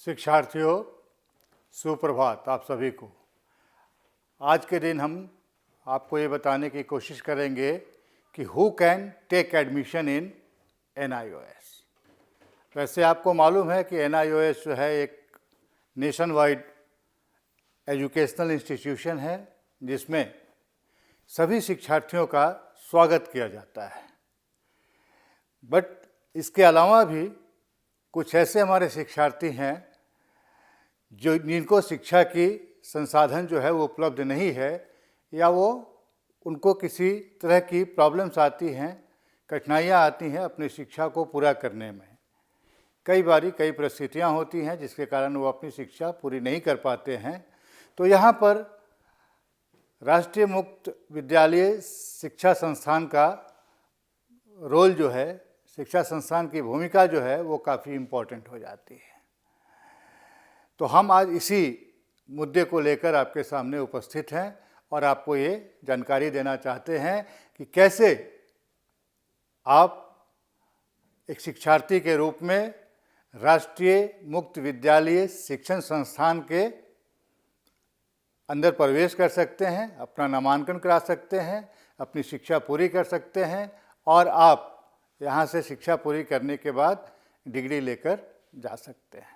शिक्षार्थियों, सुप्रभात आप सभी को। आज के दिन हम आपको ये बताने की कोशिश करेंगे कि who can take admission in NIOS। वैसे आपको मालूम है कि NIOS जो है एक नेशन वाइड एजुकेशनल इंस्टीट्यूशन है जिसमें सभी शिक्षार्थियों का स्वागत किया जाता है। बट इसके अलावा भी कुछ ऐसे हमारे शिक्षार्थी हैं जो जिनको शिक्षा की संसाधन जो है वो उपलब्ध नहीं है, या वो उनको किसी तरह की प्रॉब्लम्स आती हैं, कठिनाइयाँ आती हैं अपनी शिक्षा को पूरा करने में। कई बारी कई परिस्थितियाँ होती हैं जिसके कारण वो अपनी शिक्षा पूरी नहीं कर पाते हैं। तो यहाँ पर राष्ट्रीय मुक्त विद्यालय शिक्षा संस्थान का रोल जो है, शिक्षा संस्थान की भूमिका जो है वो काफ़ी इम्पोर्टेंट हो जाती है। तो हम आज इसी मुद्दे को लेकर आपके सामने उपस्थित हैं और आपको ये जानकारी देना चाहते हैं कि कैसे आप एक शिक्षार्थी के रूप में राष्ट्रीय मुक्त विद्यालय शिक्षण संस्थान के अंदर प्रवेश कर सकते हैं, अपना नामांकन करा सकते हैं, अपनी शिक्षा पूरी कर सकते हैं और आप यहाँ से शिक्षा पूरी करने के बाद डिग्री लेकर जा सकते हैं।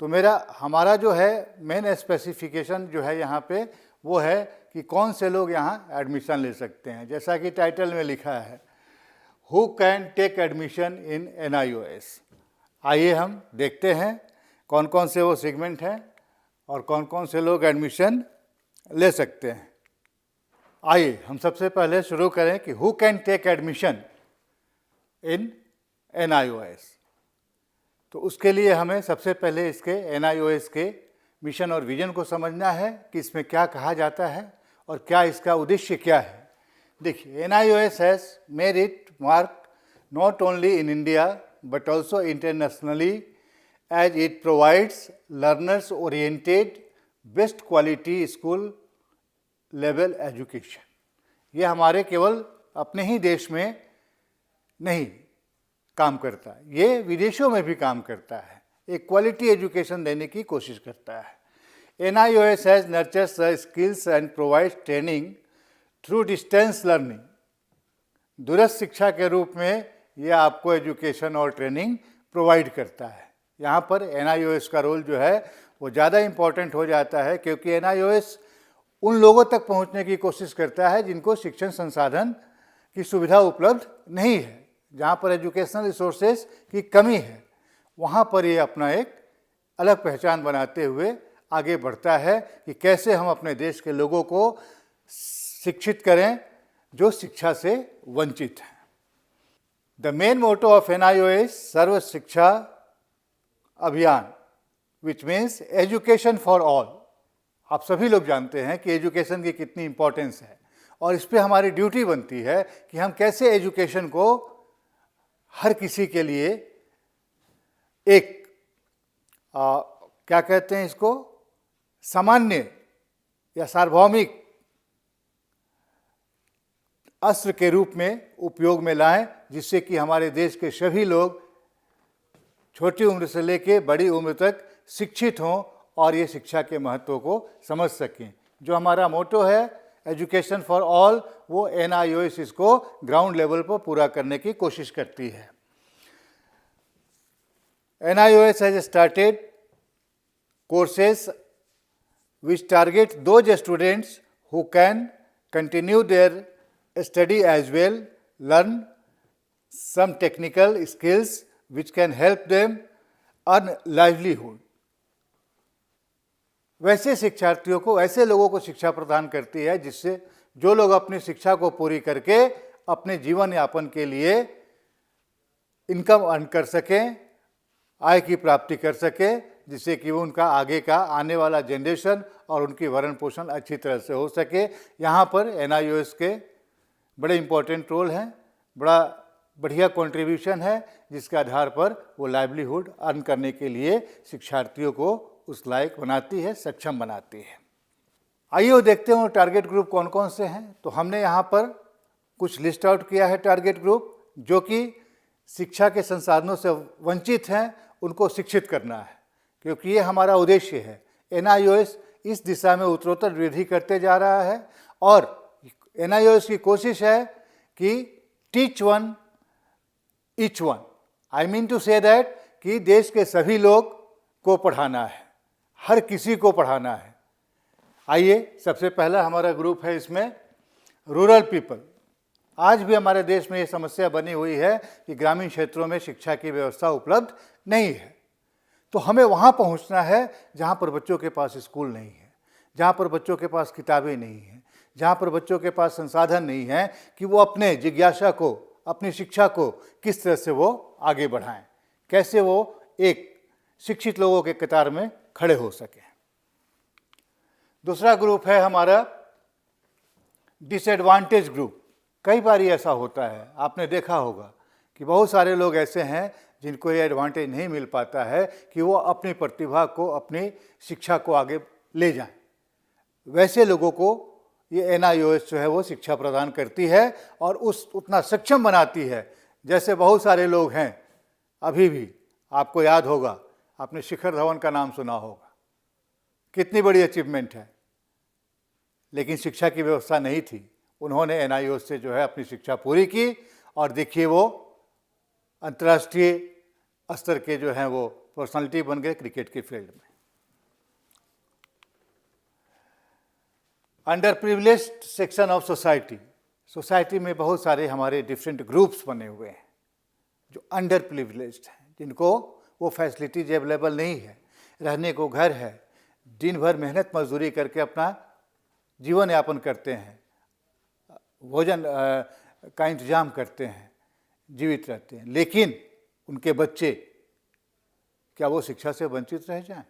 तो हमारा जो है मेन स्पेसिफिकेशन जो है यहाँ पे वो है कि कौन से लोग यहाँ एडमिशन ले सकते हैं। जैसा कि टाइटल में लिखा है, who can take admission in NIOS। आइए हम देखते हैं कौन कौन से वो सेगमेंट हैं और कौन कौन से लोग एडमिशन ले सकते हैं। आइए हम सबसे पहले शुरू करें कि who can take admission in NIOS। तो उसके लिए हमें सबसे पहले इसके NIOS के मिशन और विजन को समझना है कि इसमें क्या कहा जाता है और क्या इसका उद्देश्य क्या है। देखिए, NIOS has made it mark not only in India but also internationally as it provides learners oriented best quality school level education. ये हमारे केवल अपने ही देश में नहीं काम करता, ये विदेशों में भी काम करता है, एक क्वालिटी एजुकेशन देने की कोशिश करता है। NIOS has nurtures the skills and provides training through distance learning. दूरस्थ शिक्षा के रूप में ये आपको एजुकेशन और ट्रेनिंग प्रोवाइड करता है। यहाँ पर NIOS का रोल जो है वो ज़्यादा इम्पॉर्टेंट हो जाता है, क्योंकि NIOS उन लोगों तक पहुँचने की कोशिश करता है जिनको शिक्षण संसाधन की सुविधा उपलब्ध नहीं है, जहाँ पर एजुकेशनल रिसोर्सेज की कमी है। वहाँ पर ये अपना एक अलग पहचान बनाते हुए आगे बढ़ता है कि कैसे हम अपने देश के लोगों को शिक्षित करें जो शिक्षा से वंचित हैं। The main motto of NIOS Sarva Shiksha Abhiyan, which means education for all. आप सभी लोग जानते हैं कि एजुकेशन की कितनी इम्पोर्टेंस है और इस पर हमारी ड्यूटी बनती है कि हम कैसे एजुकेशन को हर किसी के लिए एक क्या कहते हैं इसको, सामान्य या सार्वभौमिक अस्त्र के रूप में उपयोग में लाएं, जिससे कि हमारे देश के सभी लोग छोटी उम्र से लेकर बड़ी उम्र तक शिक्षित हों और ये शिक्षा के महत्व को समझ सकें। जो हमारा मोटो है एजुकेशन फॉर ऑल, वो NIOS इसको ग्राउंड लेवल पर पूरा करने की कोशिश करती है। NIOS has started courses which target those students who can continue their study as well, learn some technical skills which can help them earn livelihood. वैसे शिक्षार्थियों को, ऐसे लोगों को शिक्षा प्रदान करती है जिससे जो लोग अपनी शिक्षा को पूरी करके अपने जीवन यापन के लिए इनकम अर्न कर सकें, आय की प्राप्ति कर सकें, जिससे कि वो उनका आगे का आने वाला जनरेशन और उनकी भरण पोषण अच्छी तरह से हो सके। यहाँ पर NIOS के बड़े इम्पोर्टेंट रोल हैं, बड़ा बढ़िया कंट्रीब्यूशन है, जिसके आधार पर वो लाइवलीहुड अर्न करने के लिए शिक्षार्थियों को उस लायक बनाती है, सक्षम बनाती है। आइए वो देखते हैं टारगेट ग्रुप कौन कौन से हैं। तो हमने यहाँ पर कुछ लिस्ट आउट किया है टारगेट ग्रुप, जो कि शिक्षा के संसाधनों से वंचित हैं, उनको शिक्षित करना है। क्योंकि ये हमारा उद्देश्य है। NIOS इस दिशा में उत्तरोत्तर वृद्धि करते जा रहा है और NIOS की कोशिश है कि teach one each one, I mean to say that कि देश के सभी लोग को पढ़ाना है, हर किसी को पढ़ाना है। आइए, सबसे पहला हमारा ग्रुप है इसमें रूरल पीपल। आज भी हमारे देश में ये समस्या बनी हुई है कि ग्रामीण क्षेत्रों में शिक्षा की व्यवस्था उपलब्ध नहीं है। तो हमें वहाँ पहुँचना है जहाँ पर बच्चों के पास स्कूल नहीं है, जहाँ पर बच्चों के पास किताबें नहीं हैं, जहाँ पर बच्चों के पास संसाधन नहीं है कि वो अपने जिज्ञासा को, अपनी शिक्षा को किस तरह से वो आगे बढ़ाएं, कैसे वो एक शिक्षित लोगों के कतार में खड़े हो सकें। दूसरा ग्रुप है हमारा डिसएडवांटेज ग्रुप। कई बार ऐसा होता है, आपने देखा होगा कि बहुत सारे लोग ऐसे हैं जिनको ये एडवांटेज नहीं मिल पाता है कि वो अपनी प्रतिभा को, अपनी शिक्षा को आगे ले जाएं। वैसे लोगों को ये NIOS जो है वो शिक्षा प्रदान करती है और उतना सक्षम बनाती है। जैसे बहुत सारे लोग हैं, अभी भी आपको याद होगा, आपने शिखर धवन का नाम सुना होगा, कितनी बड़ी अचीवमेंट है, लेकिन शिक्षा की व्यवस्था नहीं थी। उन्होंने NIOS से जो है अपनी शिक्षा पूरी की और देखिए वो अंतर्राष्ट्रीय स्तर के जो हैं वो पर्सनालिटी बन गए क्रिकेट के फील्ड में। Under privileged section of society में बहुत सारे हमारे डिफरेंट ग्रुप्स बने हुए हैं जो अंडर प्रिविलेज्ड हैं, जिनको वो फैसिलिटीज अवेलेबल नहीं है, रहने को घर है, दिन भर मेहनत मजदूरी करके अपना जीवन यापन करते हैं, भोजन का इंतजाम करते हैं, जीवित रहते हैं, लेकिन उनके बच्चे क्या वो शिक्षा से वंचित रह जाएं,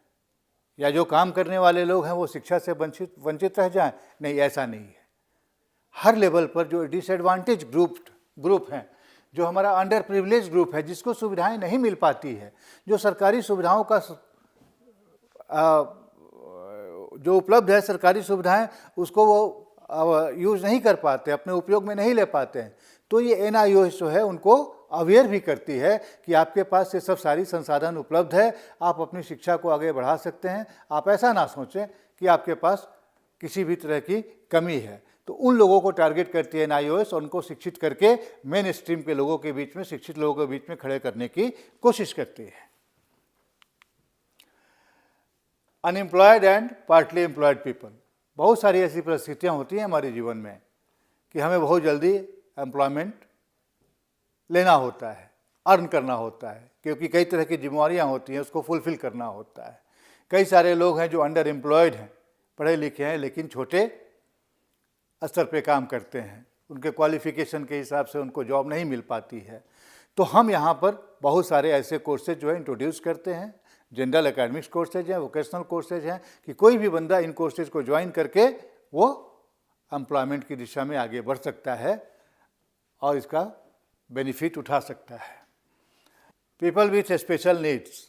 या जो काम करने वाले लोग हैं वो शिक्षा से वंचित रह जाएं? नहीं, ऐसा नहीं है। हर लेवल पर जो डिसएडवांटेज ग्रुप हैं, जो हमारा अंडर प्रिविलेज ग्रुप है, जिसको सुविधाएं नहीं मिल पाती है, जो सरकारी सुविधाओं का जो उपलब्ध है सरकारी सुविधाएं, उसको वो यूज़ नहीं कर पाते, अपने उपयोग में नहीं ले पाते हैं, तो ये NIOS जो है उनको अवेयर भी करती है कि आपके पास ये सब सारी संसाधन उपलब्ध है, आप अपनी शिक्षा को आगे बढ़ा सकते हैं। आप ऐसा ना सोचें कि आपके पास किसी भी तरह की कमी है। तो उन लोगों को टारगेट करती है NIOS और उनको शिक्षित करके मेन स्ट्रीम के लोगों के बीच में, शिक्षित लोगों के बीच में खड़े करने की कोशिश करती है। Unemployed and partly employed people. बहुत सारी ऐसी परिस्थितियाँ होती हैं हमारे जीवन में कि हमें बहुत जल्दी एम्प्लॉयमेंट लेना होता है, अर्न करना होता है, क्योंकि कई तरह की जिम्मेवारियाँ होती हैं, उसको फुलफिल करना होता है। कई सारे लोग हैं जो अंडर एम्प्लॉयड हैं, पढ़े लिखे हैं, लेकिन छोटे स्तर पे काम करते हैं, उनके क्वालिफिकेशन के हिसाब से उनको जॉब नहीं मिल पाती है। तो हम यहाँ पर बहुत सारे ऐसे कोर्सेज जो है इंट्रोड्यूस करते हैं, जनरल एकेडमिक्स कोर्सेज हैं, वोकेशनल कोर्सेज हैं, कि कोई भी बंदा इन कोर्सेज को ज्वाइन करके वो एम्प्लॉयमेंट की दिशा में आगे बढ़ सकता है और इसका बेनिफिट उठा सकता है। People with special needs,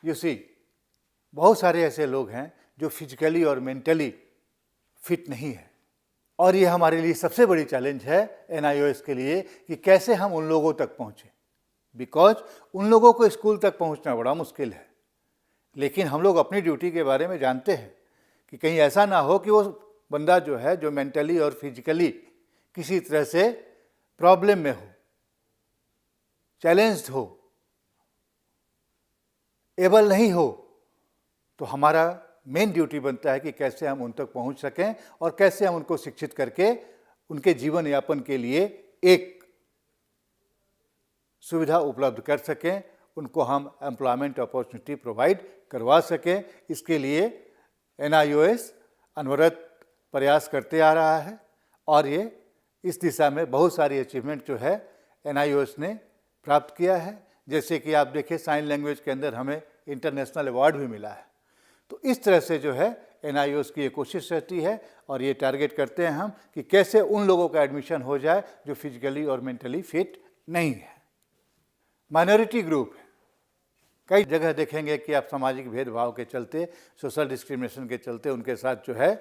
you see, बहुत सारे ऐसे लोग हैं जो फिजिकली और मेंटली फिट नहीं है, और ये हमारे लिए सबसे बड़ी चैलेंज है NIOS के लिए कि कैसे हम उन लोगों तक पहुँचें, बिकॉज उन लोगों को स्कूल तक पहुँचना बड़ा मुश्किल है। लेकिन हम लोग अपनी ड्यूटी के बारे में जानते हैं कि कहीं ऐसा ना हो कि वो बंदा जो है, जो मेंटली और फिजिकली किसी तरह से प्रॉब्लम में हो, चैलेंज्ड हो, एबल नहीं हो, तो हमारा मेन ड्यूटी बनता है कि कैसे हम उन तक पहुंच सकें और कैसे हम उनको शिक्षित करके उनके जीवन यापन के लिए एक सुविधा उपलब्ध कर सकें, उनको हम एम्प्लॉयमेंट अपॉर्चुनिटी प्रोवाइड करवा सकें। इसके लिए NIOS अनवरत प्रयास करते आ रहा है और ये इस दिशा में बहुत सारी अचीवमेंट जो है NIOS ने प्राप्त किया है। जैसे कि आप देखिए, साइन लैंग्वेज के अंदर हमें इंटरनेशनल अवार्ड भी मिला है। तो इस तरह से जो है NIOS की ये कोशिश रहती है और ये टारगेट करते हैं हम कि कैसे उन लोगों का एडमिशन हो जाए जो फिजिकली और मेंटली फिट नहीं है। माइनॉरिटी ग्रुप, कई जगह देखेंगे कि आप सामाजिक भेदभाव के चलते, सोशल डिस्क्रिमिनेशन के चलते उनके साथ जो है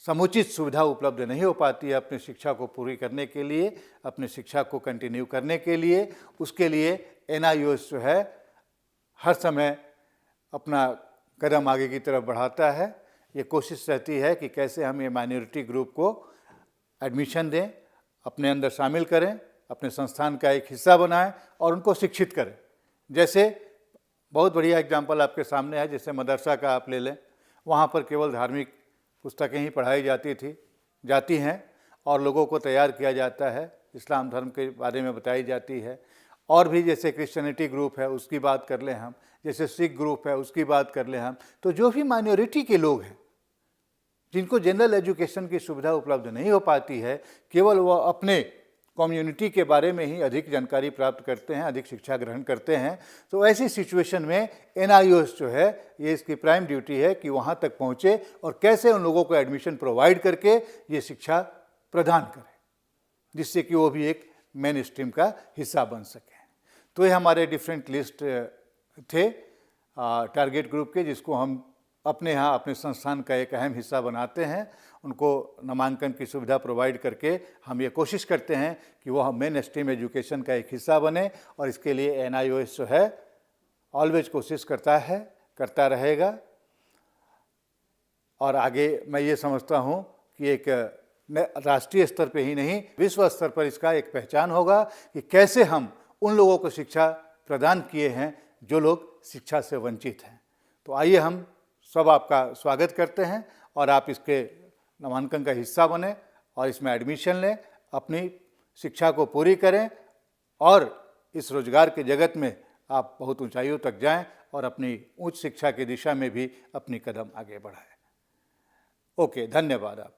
समुचित सुविधा उपलब्ध नहीं हो पाती है अपनी शिक्षा को पूरी करने के लिए, अपनी शिक्षा को कंटिन्यू करने के लिए। उसके लिए NIOS जो है हर समय अपना कदम आगे की तरफ बढ़ाता है। ये कोशिश रहती है कि कैसे हम ये माइनॉरिटी ग्रुप को एडमिशन दें, अपने अंदर शामिल करें, अपने संस्थान का एक हिस्सा बनाएं और उनको शिक्षित करें। जैसे बहुत बढ़िया एग्जाम्पल आपके सामने है, जैसे मदरसा का आप ले लें, वहाँ पर केवल धार्मिक पुस्तकें ही पढ़ाई जाती हैं और लोगों को तैयार किया जाता है, इस्लाम धर्म के बारे में बताई जाती है। और भी जैसे क्रिश्चियनिटी ग्रुप है उसकी बात कर लें हम, जैसे सिख ग्रुप है उसकी बात कर लें हम, तो जो भी माइनॉरिटी के लोग हैं जिनको जनरल एजुकेशन की सुविधा उपलब्ध नहीं हो पाती है, केवल वो अपने कम्युनिटी के बारे में ही अधिक जानकारी प्राप्त करते हैं, अधिक शिक्षा ग्रहण करते हैं, तो ऐसी सिचुएशन में NIOS जो है ये इसकी प्राइम ड्यूटी है कि वहाँ तक पहुँचे और कैसे उन लोगों को एडमिशन प्रोवाइड करके ये शिक्षा प्रदान करें, जिससे कि वो भी एक मेन स्ट्रीम का हिस्सा बन सकें। तो ये हमारे डिफरेंट लिस्ट थे टारगेट ग्रुप के, जिसको हम अपने यहाँ अपने संस्थान का एक अहम हिस्सा बनाते हैं। उनको नामांकन की सुविधा प्रोवाइड करके हम ये कोशिश करते हैं कि वो मेन स्ट्रीम एजुकेशन का एक हिस्सा बने, और इसके लिए NIOS जो है ऑलवेज कोशिश करता रहेगा। और आगे मैं ये समझता हूँ कि एक राष्ट्रीय स्तर पे ही नहीं, विश्व स्तर पर इसका एक पहचान होगा कि कैसे हम उन लोगों को शिक्षा प्रदान किए हैं जो लोग शिक्षा से वंचित हैं। तो आइए हम सब आपका स्वागत करते हैं और आप इसके नामांकन का हिस्सा बने और इसमें एडमिशन लें, अपनी शिक्षा को पूरी करें और इस रोजगार के जगत में आप बहुत ऊंचाइयों तक जाएं और अपनी उच्च शिक्षा की दिशा में भी अपनी कदम आगे बढ़ाएं। ओके, धन्यवाद आप।